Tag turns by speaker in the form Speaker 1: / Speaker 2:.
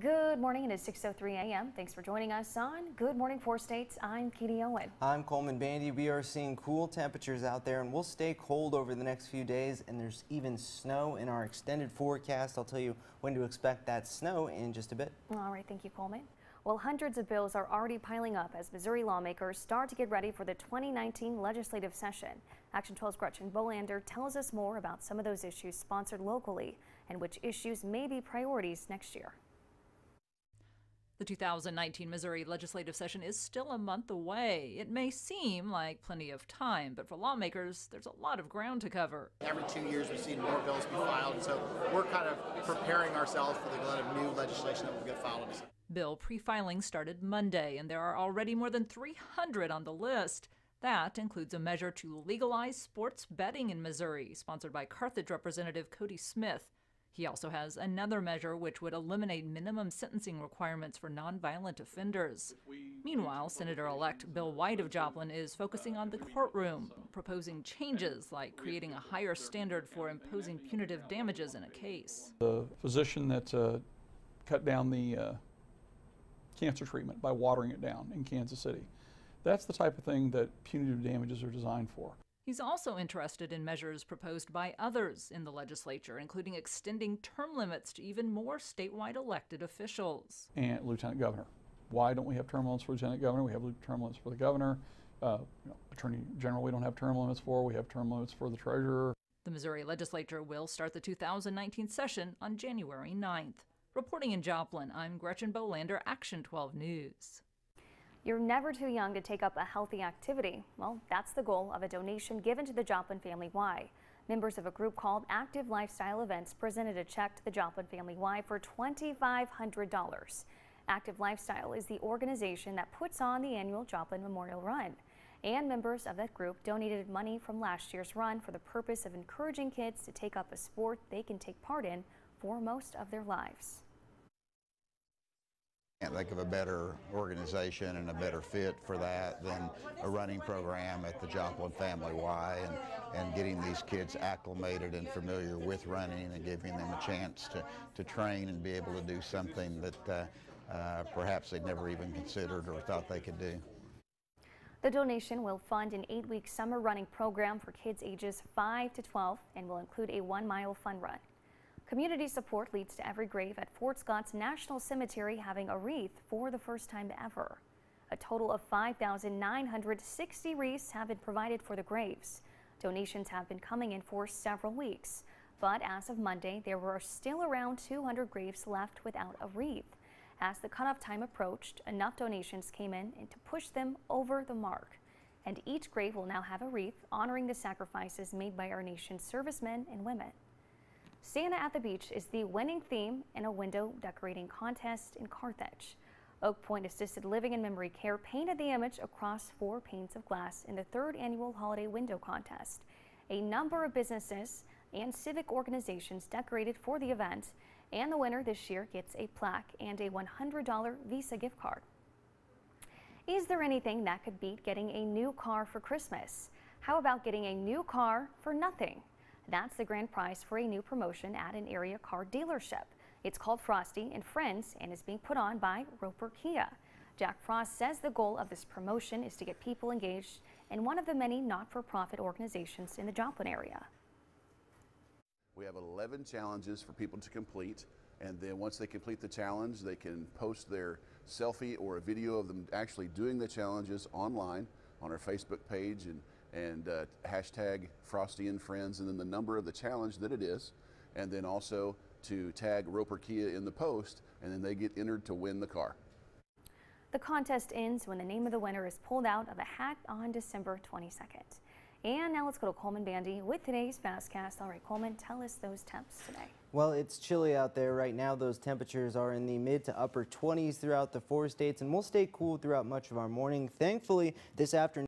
Speaker 1: Good morning. It is 6:03 a.m. Thanks for joining us on Good Morning 4 States. I'm Katie Owen.
Speaker 2: I'm Coleman Bandy. We are seeing cool temperatures out there and we'll stay cold over the next few days, and there's even snow in our extended forecast. I'll tell you when to expect that snow in just a bit.
Speaker 1: All right. Thank you, Coleman. Well, hundreds of bills are already piling up as Missouri lawmakers start to get ready for the 2019 legislative session. Action 12's Gretchen Bolander tells us more about some of those issues sponsored locally and which issues may be priorities next year.
Speaker 3: The 2019 Missouri legislative session is still a month away. It may seem like plenty of time, but for lawmakers, there's a lot of ground to cover.
Speaker 4: Every 2 years we've seen more bills be filed, so we're kind of preparing ourselves for the kind of new legislation that will get filed.
Speaker 3: Bill pre-filing started Monday, and there are already more than 300 on the list. That includes a measure to legalize sports betting in Missouri, sponsored by Carthage Representative Cody Smith. He also has another measure which would eliminate minimum sentencing requirements for nonviolent offenders. Meanwhile, Senator-elect Bill White of Joplin is focusing on the courtroom, proposing changes like creating a higher standard for imposing punitive damages in a case.
Speaker 5: The physician that cut down the cancer treatment by watering it down in Kansas City. That's the type of thing that punitive damages are designed for.
Speaker 3: He's also interested in measures proposed by others in the legislature, including extending term limits to even more statewide elected officials.
Speaker 5: And Lieutenant Governor. Why don't we have term limits for Lieutenant Governor? We have term limits for the Governor. Attorney General we don't have term limits for. We have term limits for the Treasurer.
Speaker 3: The Missouri legislature will start the 2019 session on January 9th. Reporting in Joplin, I'm Gretchen Bolander, Action 12 News.
Speaker 1: You're never too young to take up a healthy activity. Well, that's the goal of a donation given to the Joplin Family Y. Members of a group called Active Lifestyle Events presented a check to the Joplin Family Y for $2,500. Active Lifestyle is the organization that puts on the annual Joplin Memorial Run. And members of that group donated money from last year's run for the purpose of encouraging kids to take up a sport they can take part in for most of their lives.
Speaker 6: Can't think of a better organization and a better fit for that than a running program at the Joplin Family Y, and getting these kids acclimated and familiar with running and giving them a chance to train and be able to do something that perhaps they'd never even considered or thought they could do.
Speaker 1: The donation will fund an 8-week summer running program for kids ages 5 to 12 and will include a 1-mile fun run. Community support leads to every grave at Fort Scott's National Cemetery having a wreath for the first time ever. A total of 5,960 wreaths have been provided for the graves. Donations have been coming in for several weeks, but as of Monday, there were still around 200 graves left without a wreath. As the cutoff time approached, enough donations came in to push them over the mark. And each grave will now have a wreath honoring the sacrifices made by our nation's servicemen and women. Santa at the Beach is the winning theme in a window decorating contest in Carthage. Oak Point Assisted Living and Memory Care painted the image across 4 panes of glass in the 3rd annual holiday window contest. A number of businesses and civic organizations decorated for the event, and the winner this year gets a plaque and a $100 Visa gift card. Is there anything that could beat getting a new car for Christmas? How about getting a new car for nothing? That's the grand prize for a new promotion at an area car dealership. It's called Frosty and Friends and is being put on by Roper Kia. Jack Frost says the goal of this promotion is to get people engaged in one of the many not-for-profit organizations in the Joplin area.
Speaker 7: We have 11 challenges for people to complete, and then once they complete the challenge, they can post their selfie or a video of them actually doing the challenges online on our Facebook page, and hashtag Frosty and Friends, and then the number of the challenge that it is, and then also to tag Roper Kia in the post, and then they get entered to win the car.
Speaker 1: The contest ends when the name of the winner is pulled out of a hat on December 22nd. And now let's go to Coleman Bandy with today's Fastcast. All right, Coleman, tell us those temps today.
Speaker 2: Well, it's chilly out there right now. Those temperatures are in the mid to upper 20s throughout the 4 states, and we'll stay cool throughout much of our morning. Thankfully, this afternoon